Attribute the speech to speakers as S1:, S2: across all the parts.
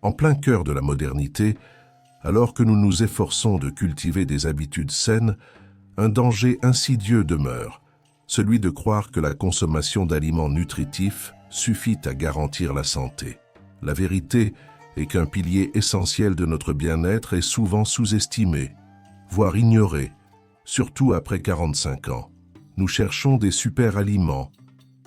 S1: En plein cœur de la modernité, alors que nous nous efforçons de cultiver des habitudes saines, un danger insidieux demeure, celui de croire que la consommation d'aliments nutritifs suffit à garantir la santé. La vérité est qu'un pilier essentiel de notre bien-être est souvent sous-estimé, voire ignoré, surtout après 45 ans. Nous cherchons des super-aliments,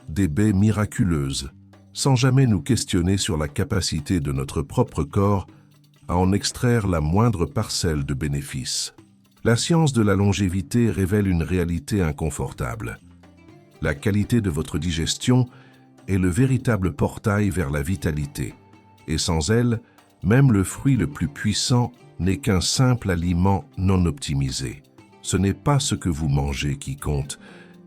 S1: des baies miraculeuses, sans jamais nous questionner sur la capacité de notre propre corps à en extraire la moindre parcelle de bénéfice. La science de la longévité révèle une réalité inconfortable. La qualité de votre digestion est le véritable portail vers la vitalité, et sans elle, même le fruit le plus puissant n'est qu'un simple aliment non optimisé. Ce n'est pas ce que vous mangez qui compte,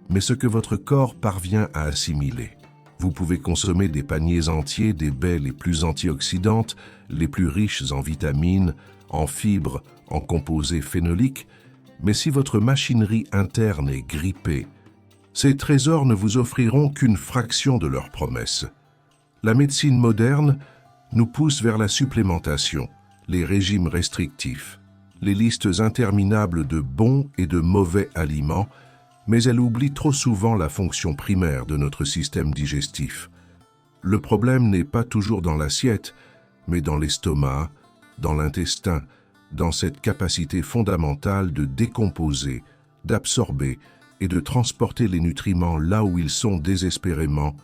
S1: mais ce que votre corps parvient à assimiler. Vous pouvez consommer des paniers entiers des baies les plus antioxydantes, les plus riches en vitamines, en fibres, en composés phénoliques, mais si votre machinerie interne est grippée, ces trésors ne vous offriront qu'une fraction de leurs promesses. La médecine moderne nous pousse vers la supplémentation, les régimes restrictifs, les listes interminables de bons et de mauvais aliments, mais elle oublie trop souvent la fonction primaire de notre système digestif. Le problème n'est pas toujours dans l'assiette, mais dans l'estomac, dans l'intestin, dans cette capacité fondamentale de décomposer, d'absorber et de transporter les nutriments là où ils sont désespérément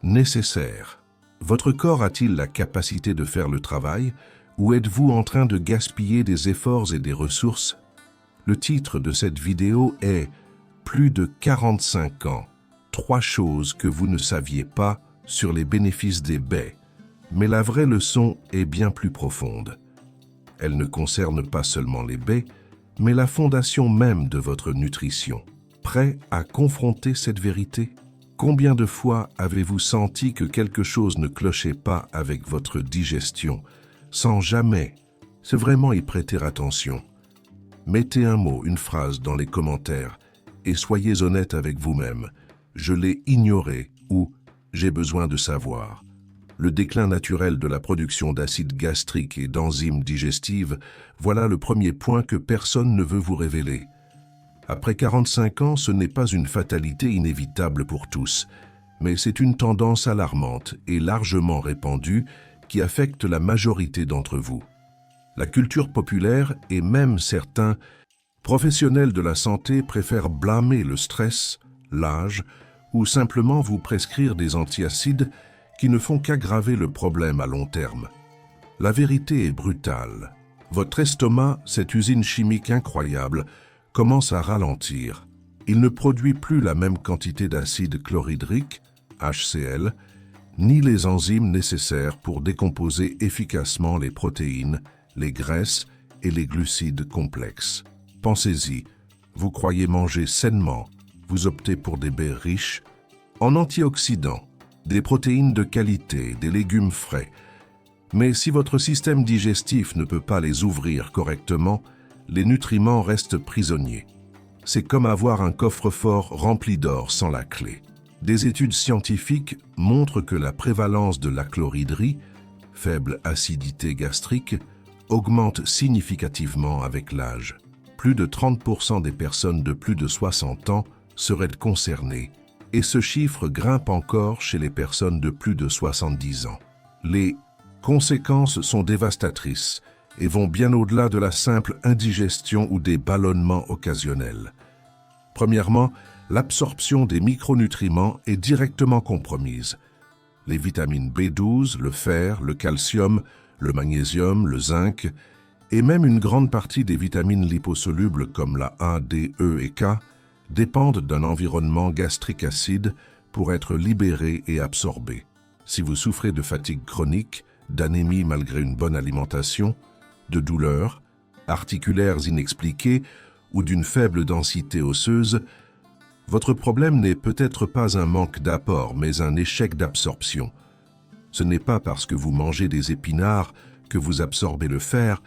S1: nécessaires. Votre corps a-t-il la capacité de faire le travail, ou êtes-vous en train de gaspiller des efforts et des ressources? Le titre de cette vidéo est « Plus de 45 ans, 3 choses que vous ne saviez pas sur les bénéfices des baies ». Mais la vraie leçon est bien plus profonde. Elle ne concerne pas seulement les baies, mais la fondation même de votre nutrition. Prêt à confronter cette vérité? Combien de fois avez-vous senti que quelque chose ne clochait pas avec votre digestion, sans jamais vraiment y prêter attention? Mettez un mot, une phrase dans les commentaires et soyez honnête avec vous-même. Je l'ai ignoré ou j'ai besoin de savoir. Le déclin naturel de la production d'acide gastrique et d'enzymes digestives, voilà le premier point que personne ne veut vous révéler. Après 45 ans, ce n'est pas une fatalité inévitable pour tous, mais c'est une tendance alarmante et largement répandue qui affecte la majorité d'entre vous. La culture populaire et même certains professionnels de la santé préfèrent blâmer le stress, l'âge ou simplement vous prescrire des antiacides qui ne font qu'aggraver le problème à long terme. La vérité est brutale. Votre estomac, cette usine chimique incroyable, commence à ralentir. Il ne produit plus la même quantité d'acide chlorhydrique, HCl, ni les enzymes nécessaires pour décomposer efficacement les protéines, les graisses et les glucides complexes. Pensez-y, vous croyez manger sainement, vous optez pour des baies riches en antioxydants, des protéines de qualité, des légumes frais. Mais si votre système digestif ne peut pas les ouvrir correctement, les nutriments restent prisonniers. C'est comme avoir un coffre-fort rempli d'or sans la clé. Des études scientifiques montrent que la prévalence de l'achlorhydrie, faible acidité gastrique, augmente significativement avec l'âge. Plus de 30% des personnes de plus de 60 ans seraient concernées, et ce chiffre grimpe encore chez les personnes de plus de 70 ans. Les conséquences sont dévastatrices et vont bien au-delà de la simple indigestion ou des ballonnements occasionnels. Premièrement, l'absorption des micronutriments est directement compromise. Les vitamines B12, le fer, le calcium, le magnésium, le zinc, et même une grande partie des vitamines liposolubles comme la A, D, E et K, dépendent d'un environnement gastrique acide pour être libérés et absorbés. Si vous souffrez de fatigue chronique, d'anémie malgré une bonne alimentation, de douleurs articulaires inexpliquées ou d'une faible densité osseuse, votre problème n'est peut-être pas un manque d'apport, mais un échec d'absorption. Ce n'est pas parce que vous mangez des épinards que vous absorbez le fer,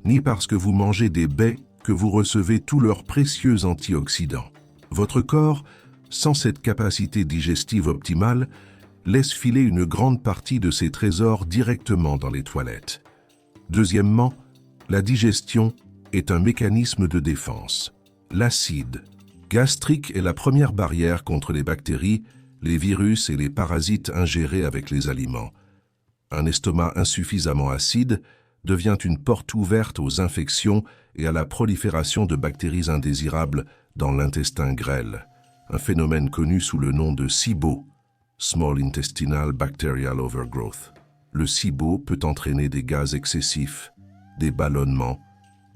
S1: ni parce que vous mangez des baies que vous recevez tous leurs précieux antioxydants. Votre corps, sans cette capacité digestive optimale, laisse filer une grande partie de ses trésors directement dans les toilettes. Deuxièmement, la digestion est un mécanisme de défense. L'acide gastrique est la première barrière contre les bactéries, les virus et les parasites ingérés avec les aliments. Un estomac insuffisamment acide devient une porte ouverte aux infections et à la prolifération de bactéries indésirables dans l'intestin grêle, un phénomène connu sous le nom de SIBO, Small Intestinal Bacterial Overgrowth. Le SIBO peut entraîner des gaz excessifs, des ballonnements,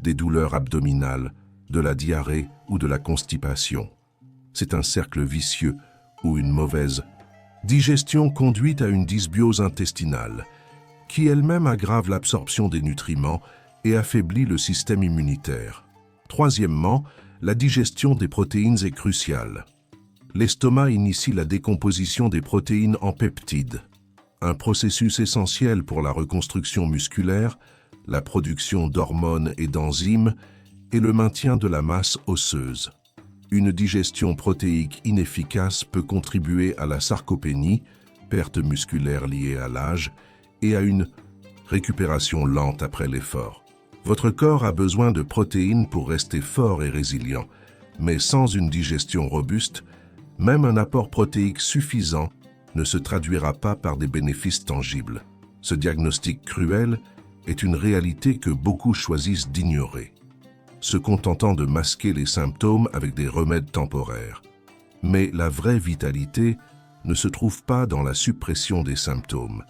S1: des douleurs abdominales, de la diarrhée ou de la constipation. C'est un cercle vicieux où une mauvaise digestion conduit à une dysbiose intestinale, qui elle-même aggrave l'absorption des nutriments et affaiblit le système immunitaire. Troisièmement, la digestion des protéines est cruciale. L'estomac initie la décomposition des protéines en peptides, un processus essentiel pour la reconstruction musculaire, la production d'hormones et d'enzymes et le maintien de la masse osseuse. Une digestion protéique inefficace peut contribuer à la sarcopénie, perte musculaire liée à l'âge, et à une récupération lente après l'effort. Votre corps a besoin de protéines pour rester fort et résilient, mais sans une digestion robuste, même un apport protéique suffisant ne se traduira pas par des bénéfices tangibles. Ce diagnostic cruel est une réalité que beaucoup choisissent d'ignorer, se contentant de masquer les symptômes avec des remèdes temporaires. Mais la vraie vitalité ne se trouve pas dans la suppression des symptômes.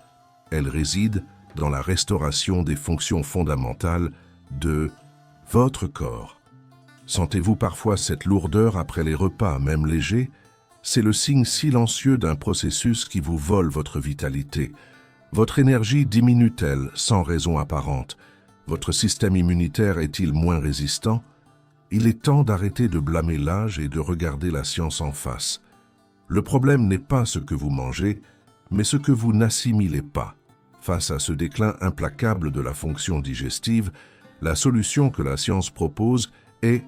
S1: Elle réside dans la restauration des fonctions fondamentales de votre corps. Sentez-vous parfois cette lourdeur après les repas, même légers? C'est le signe silencieux d'un processus qui vous vole votre vitalité. Votre énergie diminue-t-elle sans raison apparente? Votre système immunitaire est-il moins résistant? Il est temps d'arrêter de blâmer l'âge et de regarder la science en face. Le problème n'est pas ce que vous mangez, mais ce que vous n'assimilez pas. Face à ce déclin implacable de la fonction digestive, la solution que la science propose est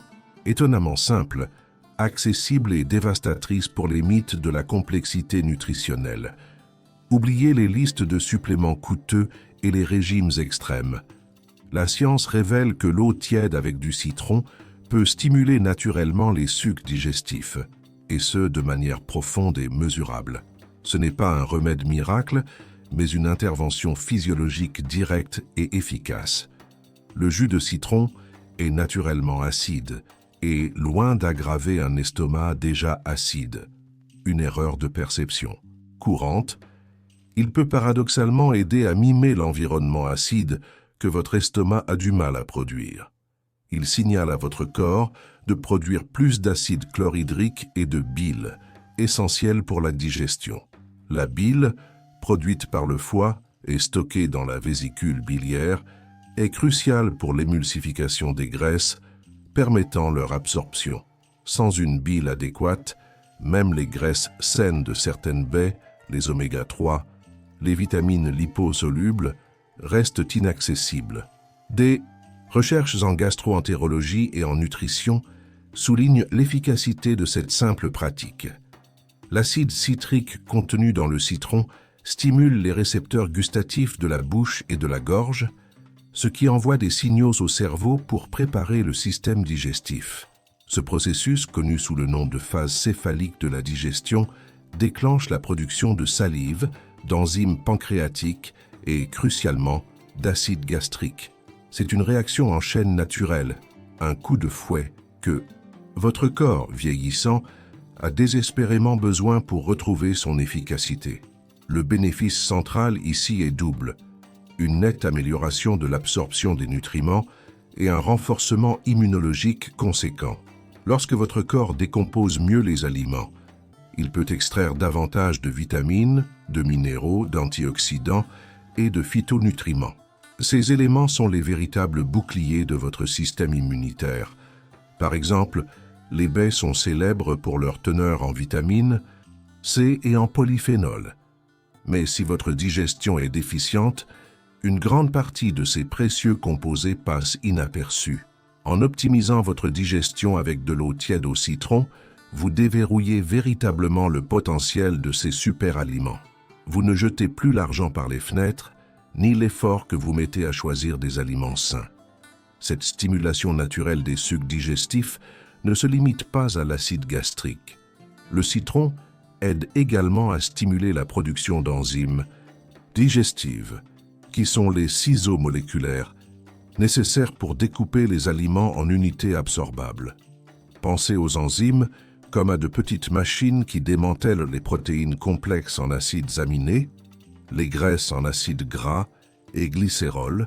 S1: étonnamment simple, accessible et dévastatrice pour les mythes de la complexité nutritionnelle. Oubliez les listes de suppléments coûteux et les régimes extrêmes. La science révèle que l'eau tiède avec du citron peut stimuler naturellement les sucs digestifs, et ce de manière profonde et mesurable. Ce n'est pas un remède miracle, mais une intervention physiologique directe et efficace. Le jus de citron est naturellement acide et loin d'aggraver un estomac déjà acide. Une erreur de perception courante, il peut paradoxalement aider à mimer l'environnement acide que votre estomac a du mal à produire. Il signale à votre corps de produire plus d'acide chlorhydrique et de bile, essentiels pour la digestion. La bile, produite par le foie et stockée dans la vésicule biliaire, est cruciale pour l'émulsification des graisses, permettant leur absorption. Sans une bile adéquate, même les graisses saines de certaines baies, les oméga 3, les vitamines liposolubles, restent inaccessibles. Des recherches en gastro-entérologie et en nutrition soulignent l'efficacité de cette simple pratique. L'acide citrique contenu dans le citron stimule les récepteurs gustatifs de la bouche et de la gorge, ce qui envoie des signaux au cerveau pour préparer le système digestif. Ce processus, connu sous le nom de phase céphalique de la digestion, déclenche la production de salive, d'enzymes pancréatiques et, crucialement, d'acide gastrique. C'est une réaction en chaîne naturelle, un coup de fouet que votre corps, vieillissant, a désespérément besoin pour retrouver son efficacité. Le bénéfice central ici est double: une nette amélioration de l'absorption des nutriments et un renforcement immunologique conséquent. Lorsque votre corps décompose mieux les aliments, il peut extraire davantage de vitamines, de minéraux, d'antioxydants et de phytonutriments. Ces éléments sont les véritables boucliers de votre système immunitaire. Par exemple, les baies sont célèbres pour leur teneur en vitamine C et en polyphénol. Mais si votre digestion est déficiente, une grande partie de ces précieux composés passe inaperçue. En optimisant votre digestion avec de l'eau tiède au citron, vous déverrouillez véritablement le potentiel de ces super aliments. Vous ne jetez plus l'argent par les fenêtres, ni l'effort que vous mettez à choisir des aliments sains. Cette stimulation naturelle des sucs digestifs ne se limite pas à l'acide gastrique. Le citron aide également à stimuler la production d'enzymes digestives, qui sont les ciseaux moléculaires nécessaires pour découper les aliments en unités absorbables. Pensez aux enzymes comme à de petites machines qui démantèlent les protéines complexes en acides aminés, les graisses en acides gras et glycérol,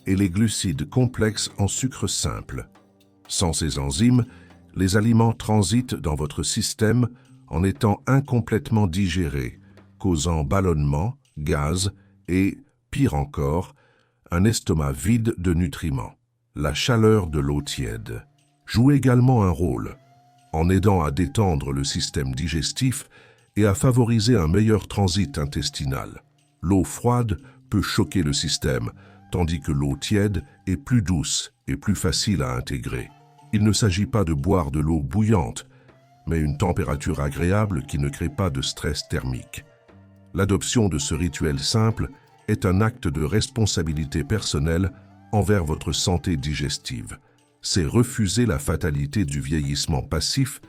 S1: et les glucides complexes en sucre simple. Sans ces enzymes, les aliments transitent dans votre système en étant incomplètement digérés, causant ballonnement, gaz et, pire encore, un estomac vide de nutriments. La chaleur de l'eau tiède joue également un rôle, en aidant à détendre le système digestif et à favoriser un meilleur transit intestinal. L'eau froide peut choquer le système, tandis que l'eau tiède est plus douce et plus facile à intégrer. Il ne s'agit pas de boire de l'eau bouillante, mais une température agréable qui ne crée pas de stress thermique. L'adoption de ce rituel simple est un acte de responsabilité personnelle envers votre santé digestive. C'est refuser la fatalité du vieillissement passif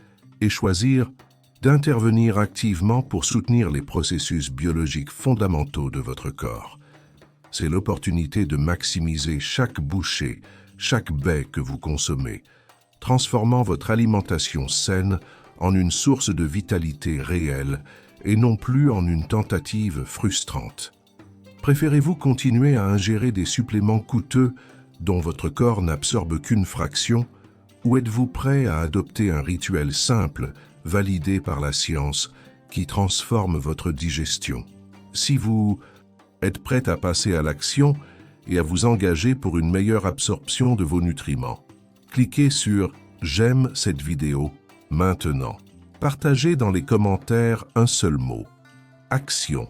S1: et choisir d'intervenir activement pour soutenir les processus biologiques fondamentaux de votre corps. C'est l'opportunité de maximiser chaque bouchée, chaque baie que vous consommez, transformant votre alimentation saine en une source de vitalité réelle et non plus en une tentative frustrante. Préférez-vous continuer à ingérer des suppléments coûteux dont votre corps n'absorbe qu'une fraction, ou êtes-vous prêt à adopter un rituel simple, validé par la science, qui transforme votre digestion? Si vous êtes prêt à passer à l'action et à vous engager pour une meilleure absorption de vos nutriments, cliquez sur « J'aime cette vidéo » maintenant. Partagez dans les commentaires un seul mot. Action.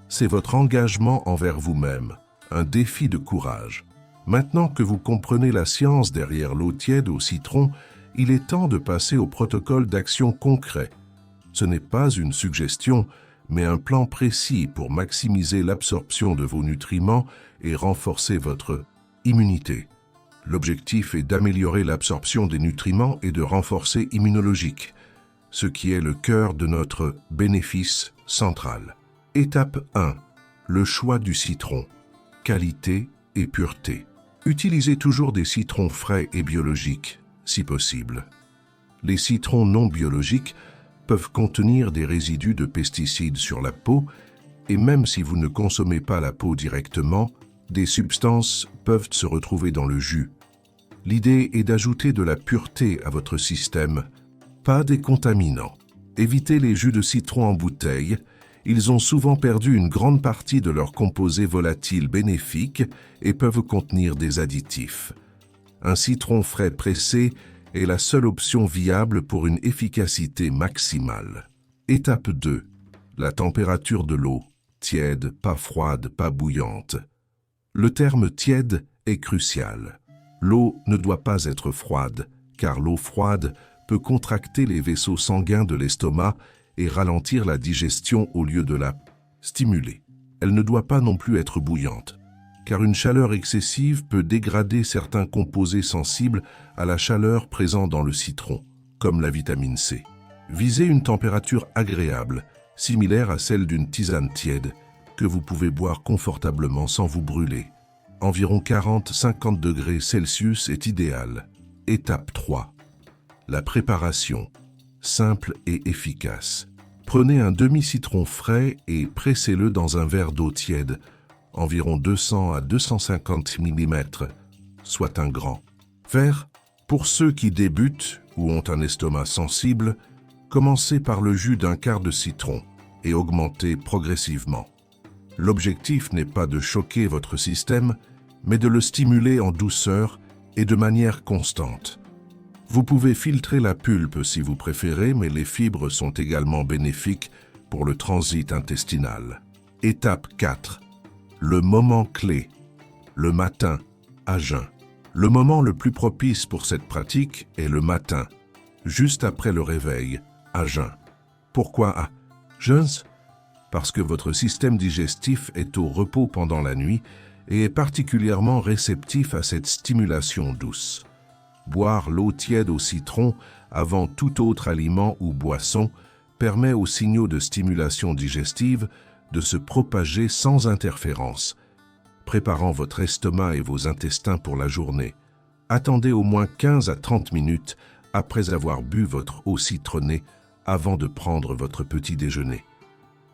S1: C'est votre engagement envers vous-même, un défi de courage. Maintenant que vous comprenez la science derrière l'eau tiède au citron, il est temps de passer au protocole d'action concret. Ce n'est pas une suggestion, mais un plan précis pour maximiser l'absorption de vos nutriments et renforcer votre immunité. L'objectif est d'améliorer l'absorption des nutriments et de renforcer immunologique, ce qui est le cœur de notre bénéfice central. Étape 1. Le choix du citron. Qualité et pureté. Utilisez toujours des citrons frais et biologiques, si possible. Les citrons non biologiques peuvent contenir des résidus de pesticides sur la peau, et même si vous ne consommez pas la peau directement, des substances peuvent se retrouver dans le jus. L'idée est d'ajouter de la pureté à votre système, pas des contaminants. Évitez les jus de citron en bouteille. Ils ont souvent perdu une grande partie de leurs composés volatiles bénéfiques et peuvent contenir des additifs. Un citron frais pressé est la seule option viable pour une efficacité maximale. Étape 2. La température de l'eau. Tiède, pas froide, pas bouillante. Le terme tiède est crucial. L'eau ne doit pas être froide, car l'eau froide peut contracter les vaisseaux sanguins de l'estomac et ralentir la digestion au lieu de la stimuler. Elle ne doit pas non plus être bouillante, car une chaleur excessive peut dégrader certains composés sensibles à la chaleur présente dans le citron, comme la vitamine C. Visez une température agréable, similaire à celle d'une tisane tiède, que vous pouvez boire confortablement sans vous brûler. Environ 40-50 degrés Celsius est idéal. Étape 3. La préparation. Simple et efficace. Prenez un demi-citron frais et pressez-le dans un verre d'eau tiède, environ 200 à 250 mm, soit un grand verre. Pour ceux qui débutent ou ont un estomac sensible, commencez par le jus d'un quart de citron et augmentez progressivement. L'objectif n'est pas de choquer votre système, mais de le stimuler en douceur et de manière constante. Vous pouvez filtrer la pulpe si vous préférez, mais les fibres sont également bénéfiques pour le transit intestinal. Étape 4. Le moment clé. Le matin, à jeun. Le moment le plus propice pour cette pratique est le matin, juste après le réveil, à jeun. Pourquoi à jeun? parce que votre système digestif est au repos pendant la nuit et est particulièrement réceptif à cette stimulation douce. Boire l'eau tiède au citron avant tout autre aliment ou boisson permet aux signaux de stimulation digestive de se propager sans interférence, préparant votre estomac et vos intestins pour la journée. Attendez au moins 15 à 30 minutes après avoir bu votre eau citronnée avant de prendre votre petit déjeuner.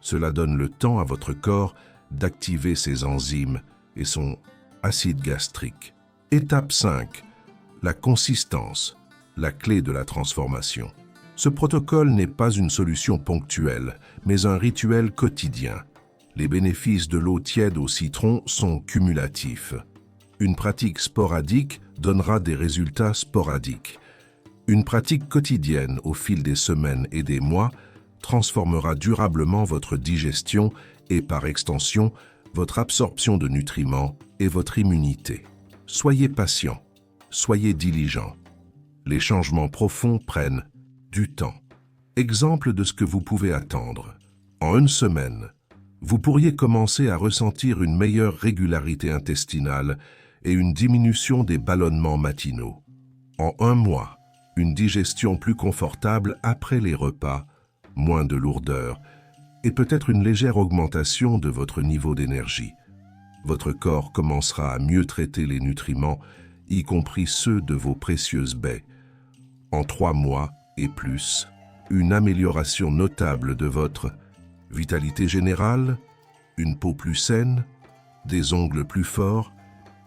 S1: Cela donne le temps à votre corps d'activer ses enzymes et son acide gastrique. Étape 5. La consistance, la clé de la transformation. Ce protocole n'est pas une solution ponctuelle, mais un rituel quotidien. Les bénéfices de l'eau tiède au citron sont cumulatifs. Une pratique sporadique donnera des résultats sporadiques. Une pratique quotidienne au fil des semaines et des mois transformera durablement votre digestion et, par extension, votre absorption de nutriments et votre immunité. Soyez patient, soyez diligent. Les changements profonds prennent du temps. Exemple de ce que vous pouvez attendre. En une semaine, vous pourriez commencer à ressentir une meilleure régularité intestinale et une diminution des ballonnements matinaux. En un mois, une digestion plus confortable après les repas, moins de lourdeur et peut-être une légère augmentation de votre niveau d'énergie. Votre corps commencera à mieux traiter les nutriments, y compris ceux de vos précieuses baies. En 3 mois et plus, une amélioration notable de votre vitalité générale, une peau plus saine, des ongles plus forts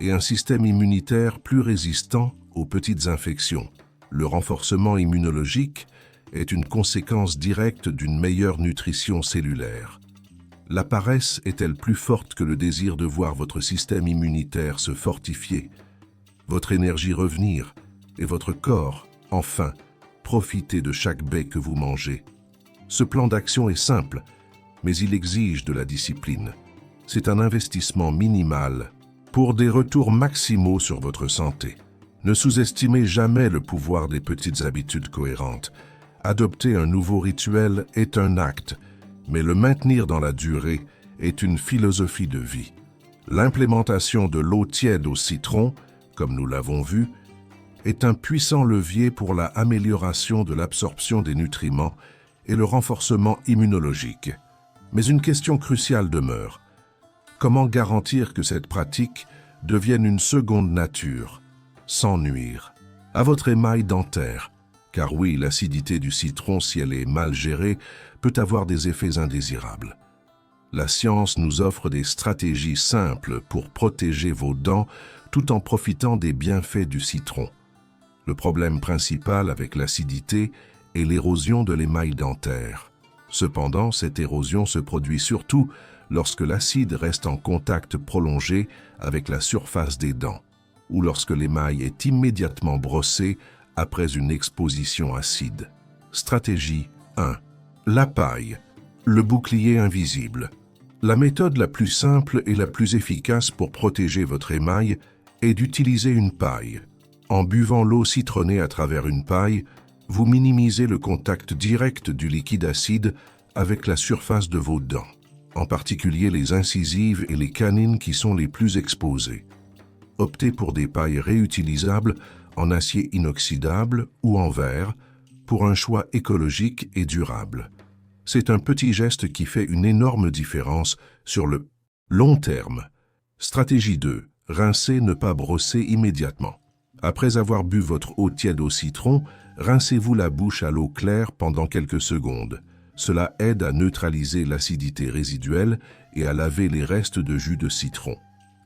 S1: et un système immunitaire plus résistant aux petites infections. Le renforcement immunologique est une conséquence directe d'une meilleure nutrition cellulaire. La paresse est-elle plus forte que le désir de voir votre système immunitaire se fortifier, votre énergie revenir et votre corps, enfin, profiter de chaque baie que vous mangez? Ce plan d'action est simple, mais il exige de la discipline. C'est un investissement minimal pour des retours maximaux sur votre santé. Ne sous-estimez jamais le pouvoir des petites habitudes cohérentes. Adopter un nouveau rituel est un acte, mais le maintenir dans la durée est une philosophie de vie. L'implémentation de l'eau tiède au citron, comme nous l'avons vu, est un puissant levier pour la amélioration de l'absorption des nutriments et le renforcement immunologique. Mais une question cruciale demeure. Comment garantir que cette pratique devienne une seconde nature, sans nuire à votre émail dentaire? Car oui, l'acidité du citron, si elle est mal gérée, peut avoir des effets indésirables. La science nous offre des stratégies simples pour protéger vos dents tout en profitant des bienfaits du citron. Le problème principal avec l'acidité est l'érosion de l'émail dentaire. Cependant, cette érosion se produit surtout lorsque l'acide reste en contact prolongé avec la surface des dents, ou lorsque l'émail est immédiatement brossé après une exposition acide. Stratégie 1. La paille, le bouclier invisible. La méthode la plus simple et la plus efficace pour protéger votre émail est d'utiliser une paille. En buvant l'eau citronnée à travers une paille, vous minimisez le contact direct du liquide acide avec la surface de vos dents, en particulier les incisives et les canines qui sont les plus exposées. Optez pour des pailles réutilisables en acier inoxydable ou en verre pour un choix écologique et durable. C'est un petit geste qui fait une énorme différence sur le long terme. Stratégie 2. Rincer, ne pas brosser immédiatement. Après avoir bu votre eau tiède au citron, rincez-vous la bouche à l'eau claire pendant quelques secondes. Cela aide à neutraliser l'acidité résiduelle et à laver les restes de jus de citron.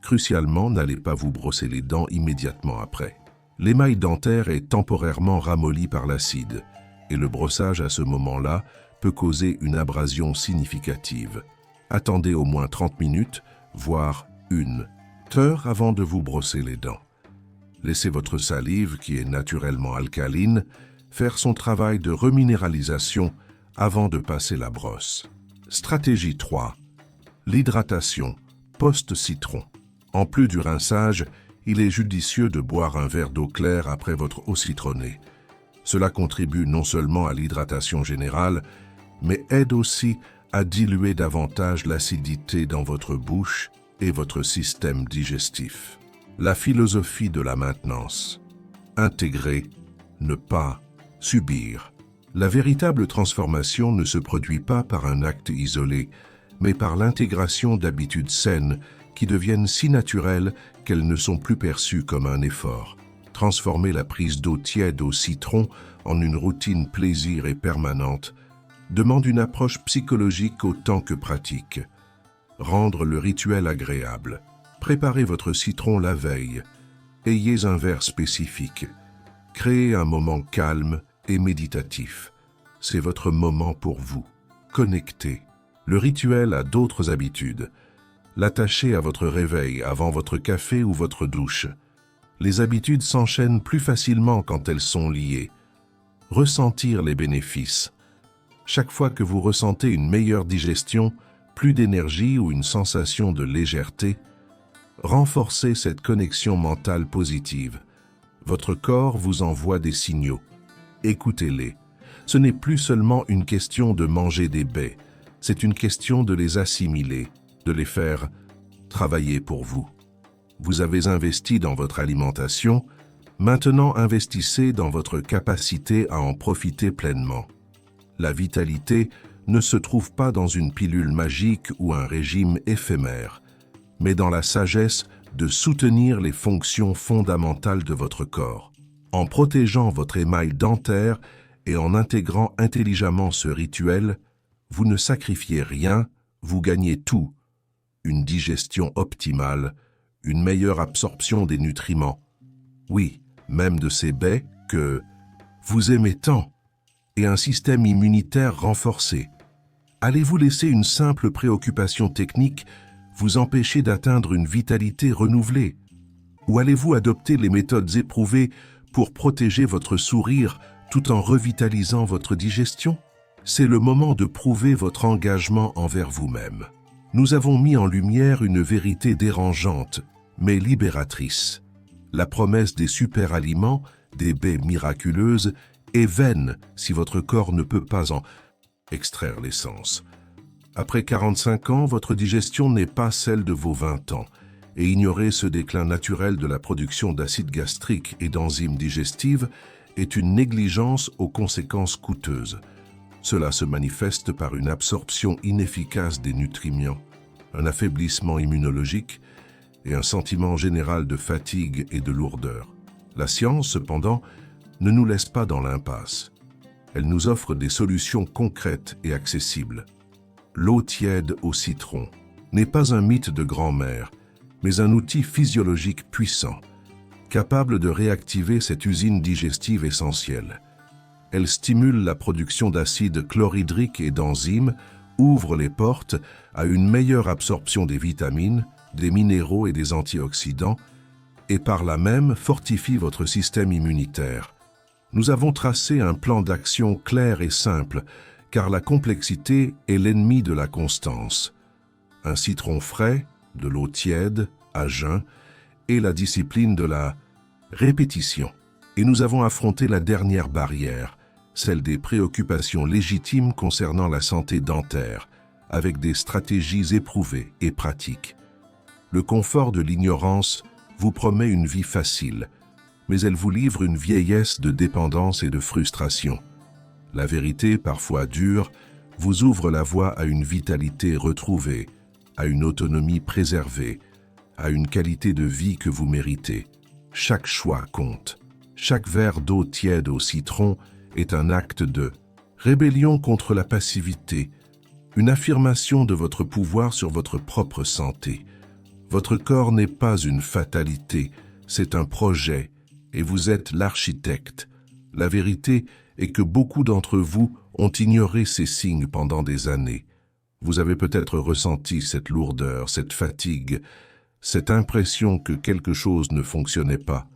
S1: Crucialement, n'allez pas vous brosser les dents immédiatement après. L'émail dentaire est temporairement ramolli par l'acide, et le brossage à ce moment-là peut causer une abrasion significative. Attendez au moins 30 minutes, voire 1 heure avant de vous brosser les dents. Laissez votre salive, qui est naturellement alcaline, faire son travail de reminéralisation avant de passer la brosse. Stratégie 3. L'hydratation post-citron. En plus du rinçage, il est judicieux de boire un verre d'eau claire après votre eau citronnée. Cela contribue non seulement à l'hydratation générale, mais aide aussi à diluer davantage l'acidité dans votre bouche et votre système digestif. La philosophie de la maintenance. Intégrer, ne pas subir. La véritable transformation ne se produit pas par un acte isolé, mais par l'intégration d'habitudes saines qui deviennent si naturelles qu'elles ne sont plus perçues comme un effort. Transformer la prise d'eau tiède au citron en une routine plaisir et permanente demande une approche psychologique autant que pratique. Rendre le rituel agréable. Préparez votre citron la veille. Ayez un verre spécifique. Créez un moment calme et méditatif. C'est votre moment pour vous. Connectez. Le rituel a d'autres habitudes. L'attacher à votre réveil avant votre café ou votre douche. Les habitudes s'enchaînent plus facilement quand elles sont liées. Ressentir les bénéfices. Chaque fois que vous ressentez une meilleure digestion, plus d'énergie ou une sensation de légèreté, renforcez cette connexion mentale positive. Votre corps vous envoie des signaux. Écoutez-les. Ce n'est plus seulement une question de manger des baies, c'est une question de les assimiler, de les faire travailler pour vous. Vous avez investi dans votre alimentation, maintenant investissez dans votre capacité à en profiter pleinement. La vitalité ne se trouve pas dans une pilule magique ou un régime éphémère, mais dans la sagesse de soutenir les fonctions fondamentales de votre corps. En protégeant votre émail dentaire et en intégrant intelligemment ce rituel, vous ne sacrifiez rien, vous gagnez tout. Une digestion optimale, une meilleure absorption des nutriments. Oui, même de ces baies que vous aimez tant, et un système immunitaire renforcé. Allez-vous laisser une simple préoccupation technique vous empêcher d'atteindre une vitalité renouvelée? Ou allez-vous adopter les méthodes éprouvées pour protéger votre sourire tout en revitalisant votre digestion? C'est le moment de prouver votre engagement envers vous-même. Nous avons mis en lumière une vérité dérangeante, mais libératrice. La promesse des super-aliments, des baies miraculeuses, est vaine si votre corps ne peut pas en extraire l'essence. Après 45 ans, votre digestion n'est pas celle de vos 20 ans, et ignorer ce déclin naturel de la production d'acide gastrique et d'enzymes digestives est une négligence aux conséquences coûteuses. Cela se manifeste par une absorption inefficace des nutriments, un affaiblissement immunologique et un sentiment général de fatigue et de lourdeur. La science, cependant, ne nous laisse pas dans l'impasse. Elle nous offre des solutions concrètes et accessibles. L'eau tiède au citron n'est pas un mythe de grand-mère, mais un outil physiologique puissant, capable de réactiver cette usine digestive essentielle. Elle stimule la production d'acide chlorhydrique et d'enzymes, ouvre les portes à une meilleure absorption des vitamines, des minéraux et des antioxydants, et par là même fortifie votre système immunitaire. Nous avons tracé un plan d'action clair et simple, car la complexité est l'ennemi de la constance. Un citron frais, de l'eau tiède, à jeun, et la discipline de la répétition. Et nous avons affronté la dernière barrière, celle des préoccupations légitimes concernant la santé dentaire, avec des stratégies éprouvées et pratiques. Le confort de l'ignorance vous promet une vie facile, mais elle vous livre une vieillesse de dépendance et de frustration. La vérité, parfois dure, vous ouvre la voie à une vitalité retrouvée, à une autonomie préservée, à une qualité de vie que vous méritez. Chaque choix compte. Chaque verre d'eau tiède au citron est un acte de rébellion contre la passivité, une affirmation de votre pouvoir sur votre propre santé. Votre corps n'est pas une fatalité, c'est un projet, et vous êtes l'architecte. La vérité est que beaucoup d'entre vous ont ignoré ces signes pendant des années. Vous avez peut-être ressenti cette lourdeur, cette fatigue, cette impression que quelque chose ne fonctionnait pas,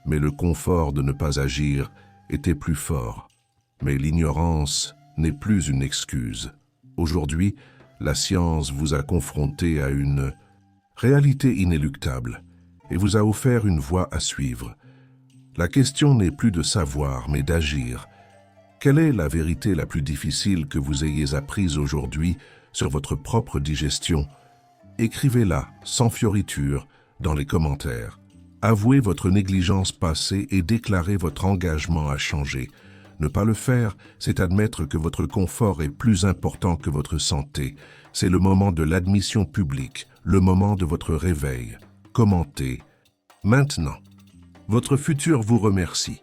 S1: mais le confort de ne pas agir était plus fort. Mais l'ignorance n'est plus une excuse. Aujourd'hui, la science vous a confronté à une réalité inéluctable et vous a offert une voie à suivre. La question n'est plus de savoir, mais d'agir. Quelle est la vérité la plus difficile que vous ayez apprise aujourd'hui sur votre propre digestion, écrivez-la sans fioriture dans les commentaires. Avouez votre négligence passée et déclarez votre engagement à changer. Ne pas le faire, c'est admettre que votre confort est plus important que votre santé. C'est le moment de l'admission publique, le moment de votre réveil. Commentez. Maintenant, votre futur vous remercie.